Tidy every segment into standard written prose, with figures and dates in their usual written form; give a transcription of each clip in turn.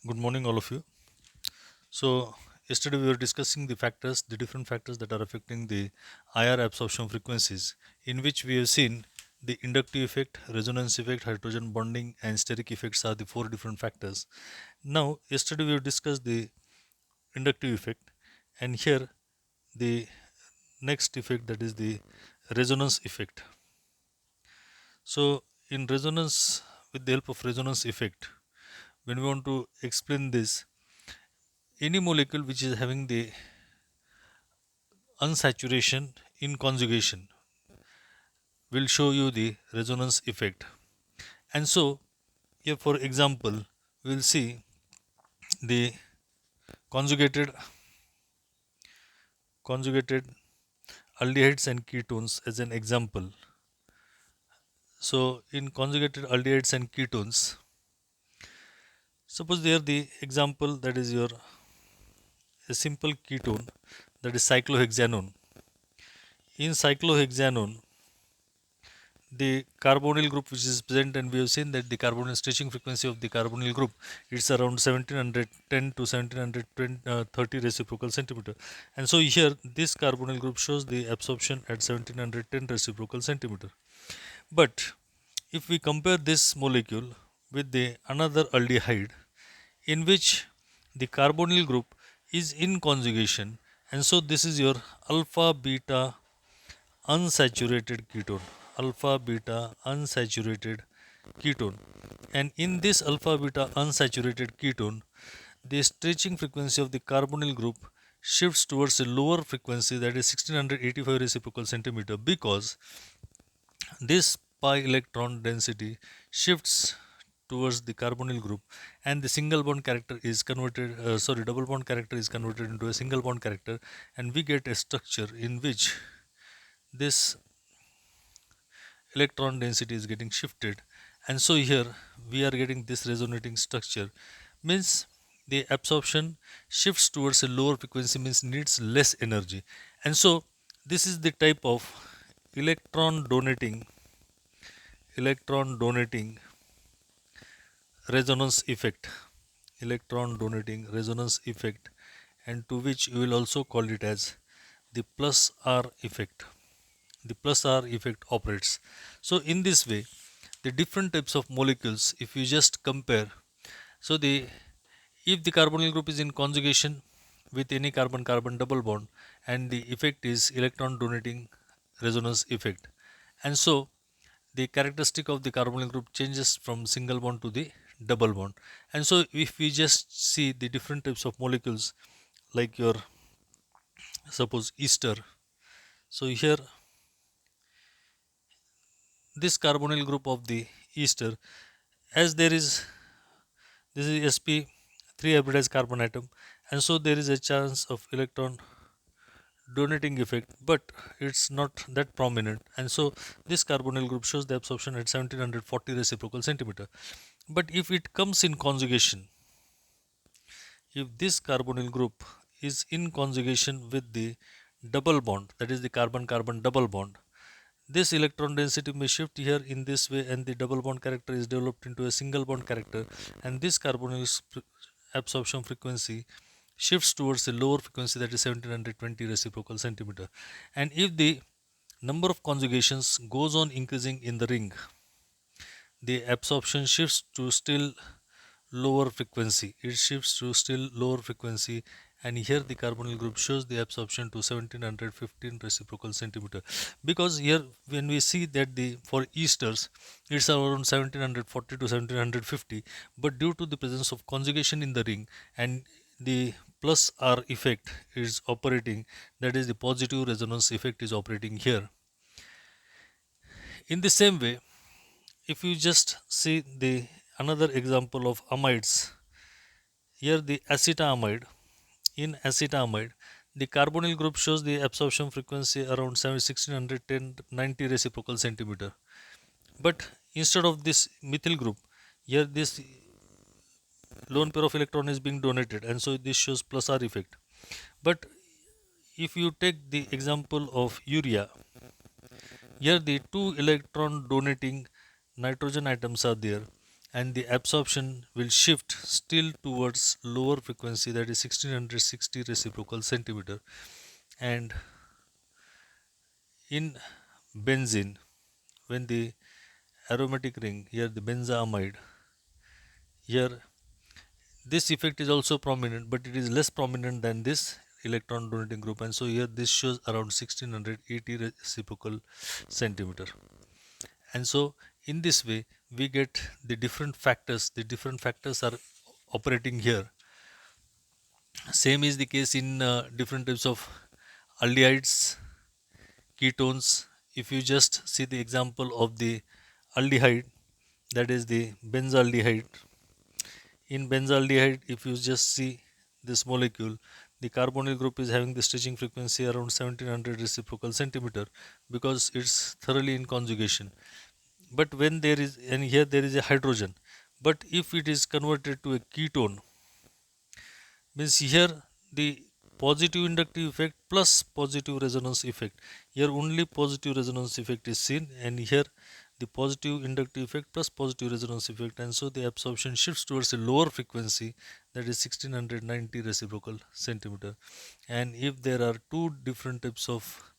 Good morning, all of you. So, yesterday we were discussing the different factors that are affecting the IR absorption frequencies, in which we have seen the inductive effect, resonance effect, hydrogen bonding, and steric effects are the four different factors. Now, yesterday we have discussed the inductive effect, and here the next effect, that is the resonance effect. So, in resonance, with the help of resonance effect, when we want to explain this, any molecule which is having the unsaturation in conjugation will show you the resonance effect. And so, here for example, we will see the conjugated conjugated aldehydes and ketones as an example. So, in conjugated aldehydes and ketones, suppose there the example, that is your a simple ketone, that is cyclohexanone. In cyclohexanone, the carbonyl group which is present, and we have seen that the carbonyl stretching frequency of the carbonyl group is around 1710 to 1730 reciprocal centimeter. And so here this carbonyl group shows the absorption at 1710 reciprocal centimeter. But if we compare this molecule with the another aldehyde, in which the carbonyl group is in conjugation, and so this is your alpha beta unsaturated ketone, alpha beta unsaturated ketone. And in this alpha beta unsaturated ketone, the stretching frequency of the carbonyl group shifts towards a lower frequency, that is 1685 reciprocal centimeter, because this pi electron density shifts towards the carbonyl group, and the single bond character is converted, double bond character is converted into a single bond character, and we get a structure in which this electron density is getting shifted. And so here we are getting this resonating structure, means the absorption shifts towards a lower frequency, means needs less energy. And so this is the type of electron donating electron donating resonance effect, electron donating resonance effect, and to which you will also call it as the plus R effect. The plus R effect operates. So in this way, the different types of molecules, if you just compare, so the if the carbonyl group is in conjugation with any carbon carbon double bond, and the effect is electron donating resonance effect, and so the characteristic of the carbonyl group changes from single bond to the double bond. And so if we just see the different types of molecules, like your suppose ester, so here this carbonyl group of the ester, as there is, this is sp 3 hybridized carbon atom, and so there is a chance of electron donating effect, but it's not that prominent. And so this carbonyl group shows the absorption at 1740 reciprocal centimeter. But if it comes in conjugation, if this carbonyl group is in conjugation with the double bond, that is the carbon carbon double bond, this electron density may shift here in this way, and the double bond character is developed into a single bond character, and this carbonyl absorption frequency shifts towards a lower frequency, that is 1720 reciprocal centimeter. And if the number of conjugations goes on increasing in the ring, the absorption shifts to still lower frequency. It shifts to still lower frequency, and here the carbonyl group shows the absorption to 1715 reciprocal centimeter. Because here when we see that the for esters it's around 1740 to 1750, but due to the presence of conjugation in the ring, and the plus R effect is operating, that is the positive resonance effect is operating here. In the same way, if you just see the another example of amides, here the acetamide, in acetamide the carbonyl group shows the absorption frequency around 1610 90 reciprocal centimeter, but instead of this methyl group, here this lone pair of electron is being donated, and so this shows plus R effect. But if you take the example of urea, here the two electron donating nitrogen atoms are there, and the absorption will shift still towards lower frequency, that is 1660 reciprocal centimeter. And in benzene, when the aromatic ring, here the benzoamide, here this effect is also prominent, but it is less prominent than this electron donating group, and so here this shows around 1680 reciprocal centimeter. And so in this way we get the different factors are operating here. Same is the case in different types of aldehydes, ketones. If you just see the example of the aldehyde, that is the benzaldehyde. In benzaldehyde, if you just see this molecule, the carbonyl group is having the stretching frequency around 1700 reciprocal centimeter, because it's thoroughly in conjugation. But when there is, and here there is a hydrogen, but if it is converted to a ketone, means here the positive inductive effect plus positive resonance effect, here only positive resonance effect is seen, and here the positive inductive effect plus positive resonance effect, and so the absorption shifts towards a lower frequency, that is 1690 reciprocal centimeter. And if there are two different types of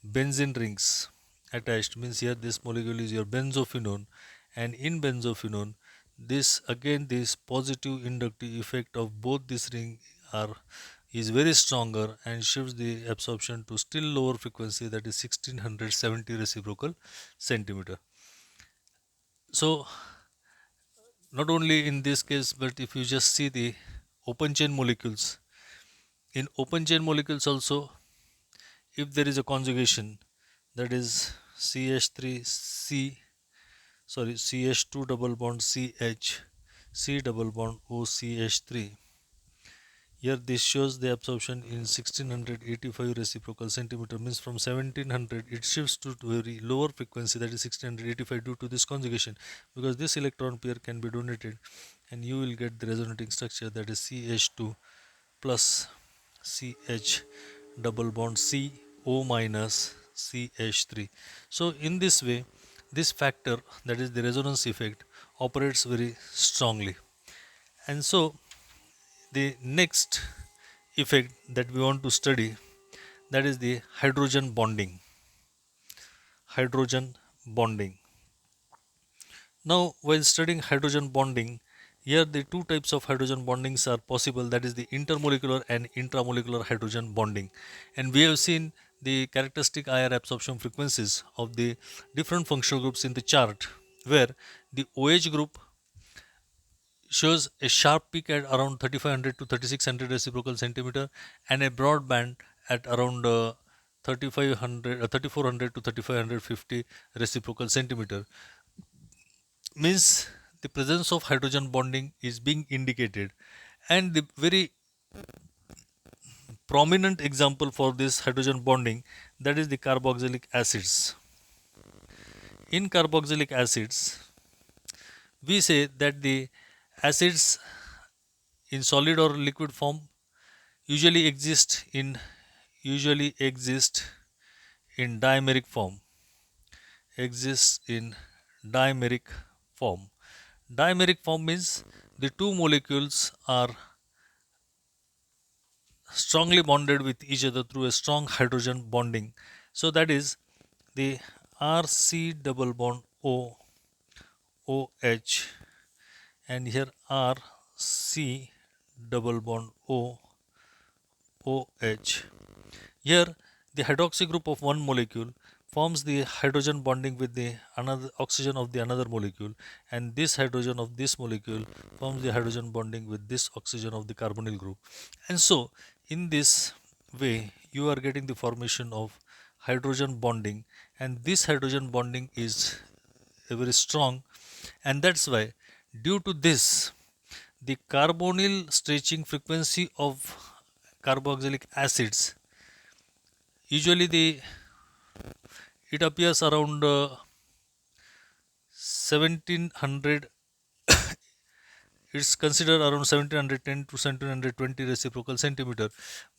benzene rings attached, means here this molecule is your benzophenone, and in benzophenone, this again this positive inductive effect of both this ring are is very stronger and shifts the absorption to still lower frequency, that is 1670 reciprocal centimeter. So not only in this case, but if you just see the open chain molecules, in open chain molecules also, if there is a conjugation, that is CH3C, sorry, CH2 double bond CH, C double bond OCH3. Here this shows the absorption in 1685 reciprocal centimeter, means from 1700 it shifts to very lower frequency, that is 1685, due to this conjugation, because this electron pair can be donated and you will get the resonating structure, that is CH2 plus CH double bond CO minus CH3. So in this way, this factor, that is the resonance effect, operates very strongly. And so the next effect that we want to study, that is the hydrogen bonding. Hydrogen bonding. Now, while studying hydrogen bonding, here the two types of hydrogen bondings are possible, that is the intermolecular and intramolecular hydrogen bonding. And we have seen the characteristic IR absorption frequencies of the different functional groups in the chart, where the OH group shows a sharp peak at around 3500 to 3600 reciprocal centimeter, and a broad band at around 3400 to 3550 reciprocal centimeter. Means the presence of hydrogen bonding is being indicated, and the very prominent example for this hydrogen bonding, that is the carboxylic acids. In carboxylic acids, we say that the acids in solid or liquid form usually exist in usually exist in dimeric form, exists in dimeric form. Dimeric form means the two molecules are strongly bonded with each other through a strong hydrogen bonding. So that is the RC double bond O OH, and here RC double bond O OH. Here the hydroxy group of one molecule forms the hydrogen bonding with the another oxygen of the another molecule, and this hydrogen of this molecule forms the hydrogen bonding with this oxygen of the carbonyl group. And so in this way you are getting the formation of hydrogen bonding, and this hydrogen bonding is very strong, and that's why, due to this, the carbonyl stretching frequency of carboxylic acids, usually the it appears around 1700, it's considered around 1710 to 1720 reciprocal centimeter,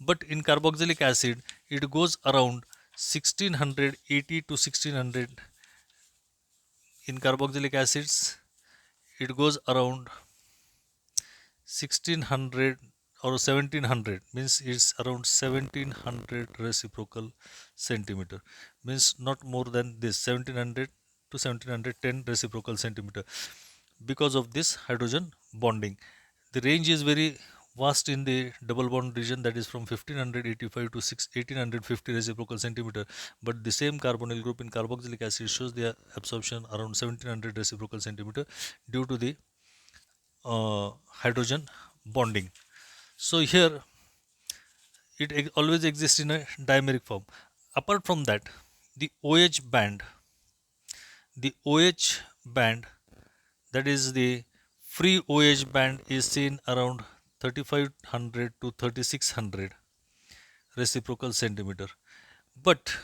but in carboxylic acid it goes around 1680 to 1600 in carboxylic acids, it goes around 1600 or 1700, means it's around 1700 reciprocal centimeter, means not more than this, 1700 to 1710 reciprocal centimeter, because of this hydrogen bonding. The range is very vast in the double bond region, that is from 1585 to 1850 reciprocal centimeter, but the same carbonyl group in carboxylic acid shows the absorption around 1700 reciprocal centimeter due to the hydrogen bonding. So here it always exists in a dimeric form. Apart from that, the OH band, the OH band, that is the free OH band, is seen around 3500 to 3600 reciprocal centimeter. But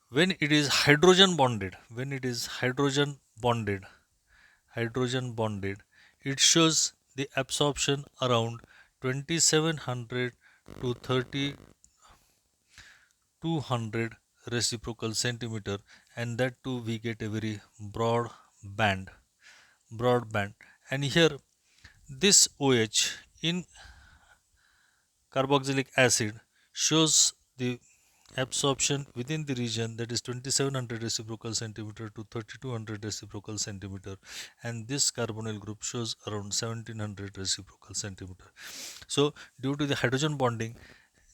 when it is hydrogen bonded, hydrogen bonded, it shows the absorption around 2700 to 3200 reciprocal centimeter, and that too we get a very band broad band. And here this OH in carboxylic acid shows the absorption within the region, that is 2700 reciprocal centimeter to 3200 reciprocal centimeter, and this carbonyl group shows around 1700 reciprocal centimeter. So due to the hydrogen bonding,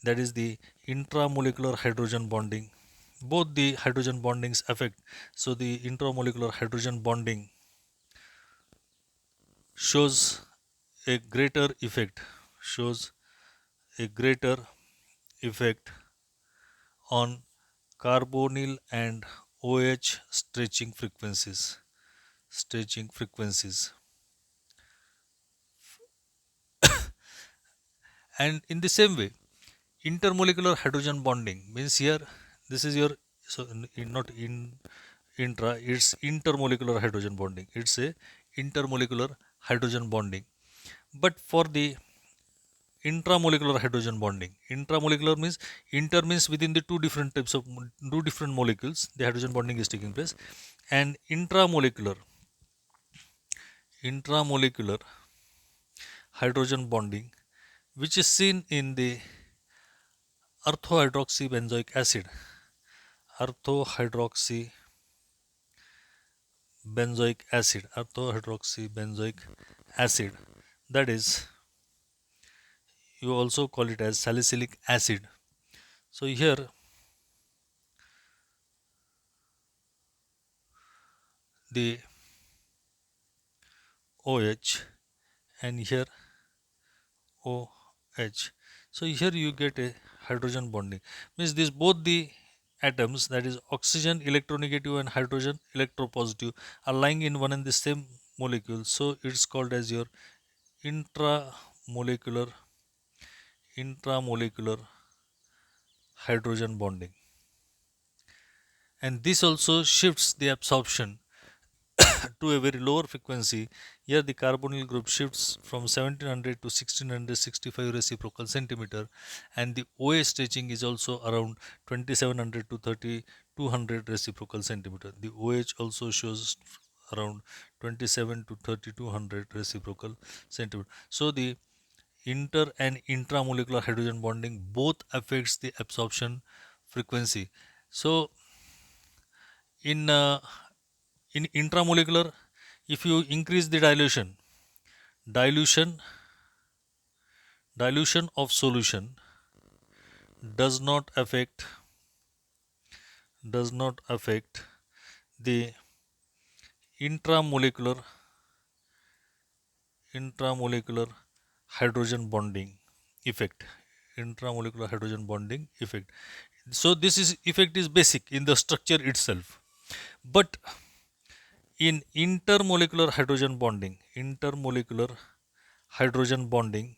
that is the intramolecular hydrogen bonding, both the hydrogen bondings affect. So the intramolecular hydrogen bonding shows a greater effect, shows a greater effect on carbonyl and OH stretching frequencies. And in the same way, intermolecular hydrogen bonding means here this is your, so not in intra, it's intermolecular hydrogen bonding, it's a intermolecular hydrogen bonding. But for the intramolecular hydrogen bonding, intramolecular means, inter means within the two different types of two different molecules the hydrogen bonding is taking place, and intramolecular hydrogen bonding, which is seen in the orthohydroxybenzoic acid, orthohydroxybenzoic orthohydroxybenzoic acid, that is, you also call it as salicylic acid. So here the OH and here OH. So here you get a hydrogen bonding. Means this both the atoms, that is oxygen electronegative and hydrogen electropositive, are lying in one and the same molecule. So it's called as your intramolecular intramolecular hydrogen bonding. And this also shifts the absorption to a very lower frequency. Here the carbonyl group shifts from 1700 to 1665 reciprocal centimeter, and the OH stretching is also around 2700 to 3200 reciprocal centimeter. The OH also shows around 27 to 3200 reciprocal centimeter. So the inter and intramolecular hydrogen bonding both affects the absorption frequency. So in intramolecular, if you increase the dilution dilution of solution does not affect the intramolecular intramolecular hydrogen bonding effect, so this is effect is basic in the structure itself. But in hydrogen bonding intermolecular hydrogen bonding,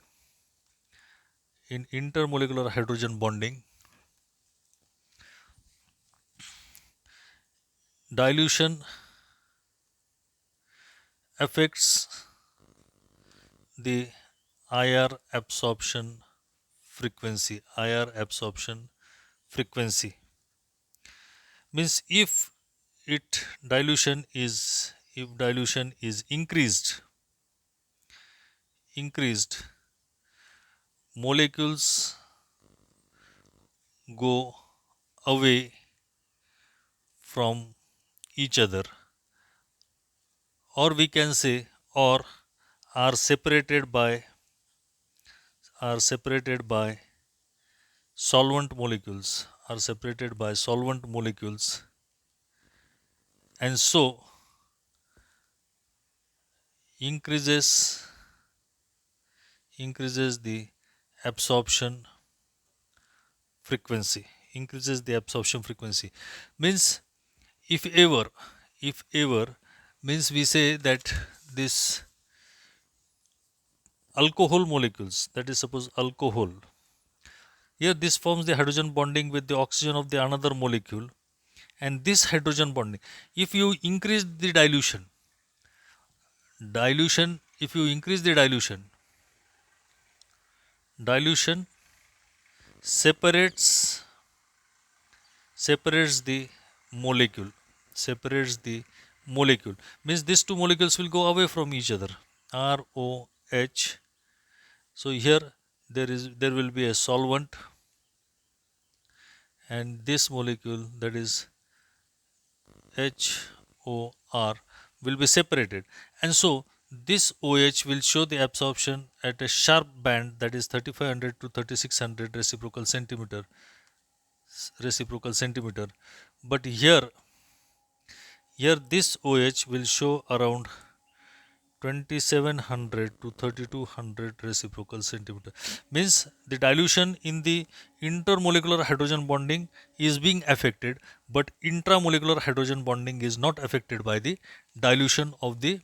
dilution affects the IR absorption frequency, means if it dilution is if dilution is increased, molecules go away from each other, or we can say, or are separated by solvent molecules, and so increases the absorption frequency means, if ever if ever means, we say that this alcohol molecules, that is, suppose alcohol, here this forms the hydrogen bonding with the oxygen of the another molecule, and this hydrogen bonding, if you increase the if you increase the dilution separates separates the molecule separates the molecule, means these two molecules will go away from each other, ROH. So here there will be a solvent, and this molecule, that is HOR, will be separated, and so this OH will show the absorption at a sharp band, that is 3500 to 3600 reciprocal centimeter. But here this OH will show around 2700 to 3200 reciprocal centimeter, means the dilution in the intermolecular hydrogen bonding is being affected, but intramolecular hydrogen bonding is not affected by the dilution of the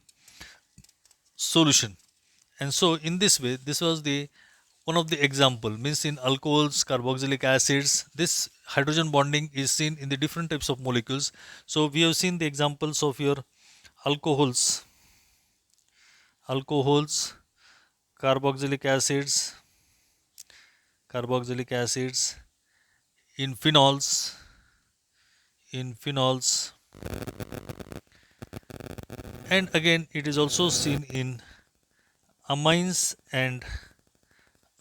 solution. And so in this way, this was the one of the example, means in alcohols, carboxylic acids, this hydrogen bonding is seen in the different types of molecules. So we have seen the examples of your alcohols, carboxylic acids, in phenols, and again it is also seen in amines and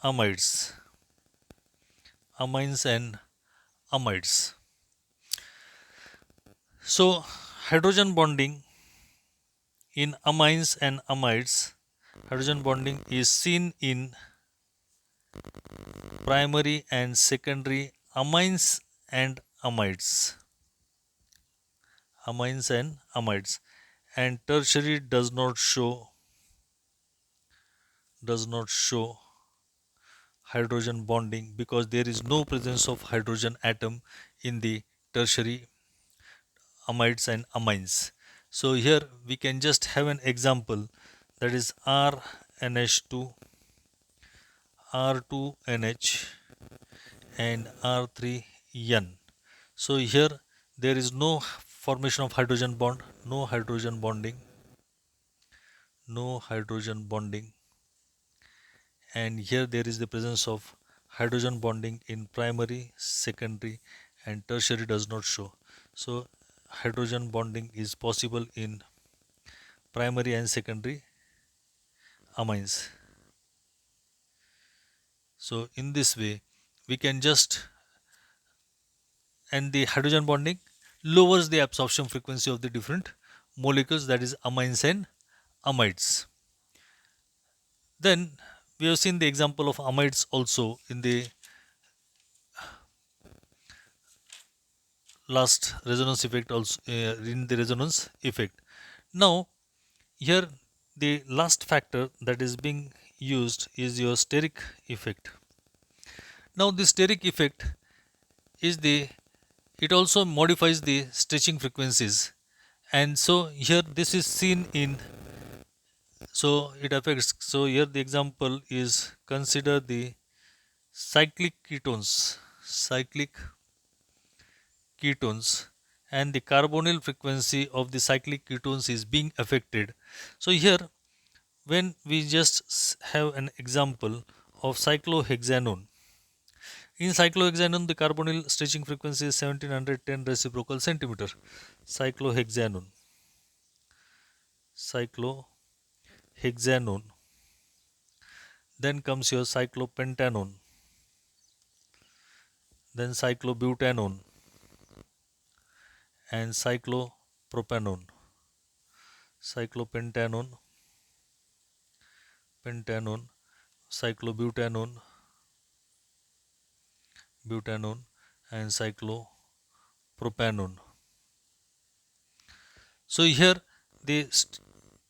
amides. So hydrogen bonding in amines and amides, hydrogen bonding is seen in primary and secondary amines and amides, and tertiary does not show hydrogen bonding, because there is no presence of hydrogen atom in the tertiary amides and amines. So here we can just have an example, that is RNH2, R2NH, and R3N. So here there is no formation of hydrogen bond, no hydrogen bonding, and here there is the presence of hydrogen bonding in primary, secondary, and tertiary does not show. So hydrogen bonding is possible in primary and secondary amines. So in this way we can just, and the hydrogen bonding lowers the absorption frequency of the different molecules, that is amines and amides. Then we have seen the example of amides also in the last resonance effect, also in the resonance effect. Now here the last factor that is being used is your steric effect. Now the steric effect is it also modifies the stretching frequencies, and so here this is seen in, so it affects, so here the example is, consider the cyclic ketones, and the carbonyl frequency of the cyclic ketones is being affected. So here when we just have an example of cyclohexanone, in cyclohexanone the carbonyl stretching frequency is 1710 reciprocal centimeter. Cyclohexanone, cyclohexanone. Then comes your cyclopentanone, then cyclobutanone, and cyclopropanone. Cyclopentanone, pentanone, cyclobutanone, butanone, and cyclopropanone. So here the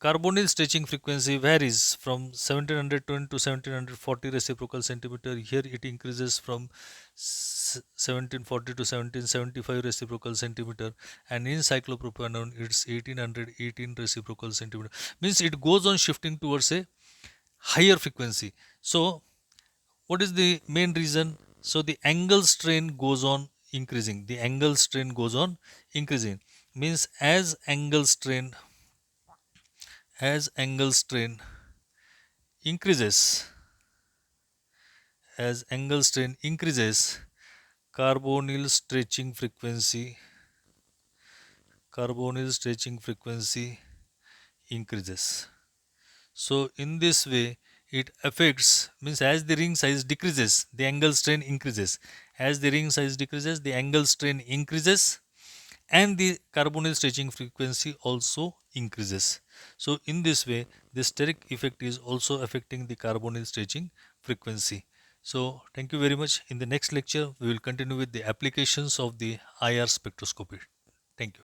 carbonyl stretching frequency varies from 1720 to 1740 reciprocal centimeter. Here it increases from 1740 to 1775 reciprocal centimeter, and in cyclopropanone it's 1818 reciprocal centimeter. Means it goes on shifting towards a higher frequency. So what is the main reason? So the angle strain goes on increasing. The angle strain goes on increasing. Means as angle strain increases, as angle strain increases, carbonyl stretching frequency, carbonyl stretching frequency increases. So in this way it affects, means as the ring size decreases, the angle strain increases. As the ring size decreases, the angle strain increases, and the carbonyl stretching frequency also increases. So in this way the steric effect is also affecting the carbonyl stretching frequency. So thank you very much. In the next lecture we will continue with the applications of the IR spectroscopy. Thank you.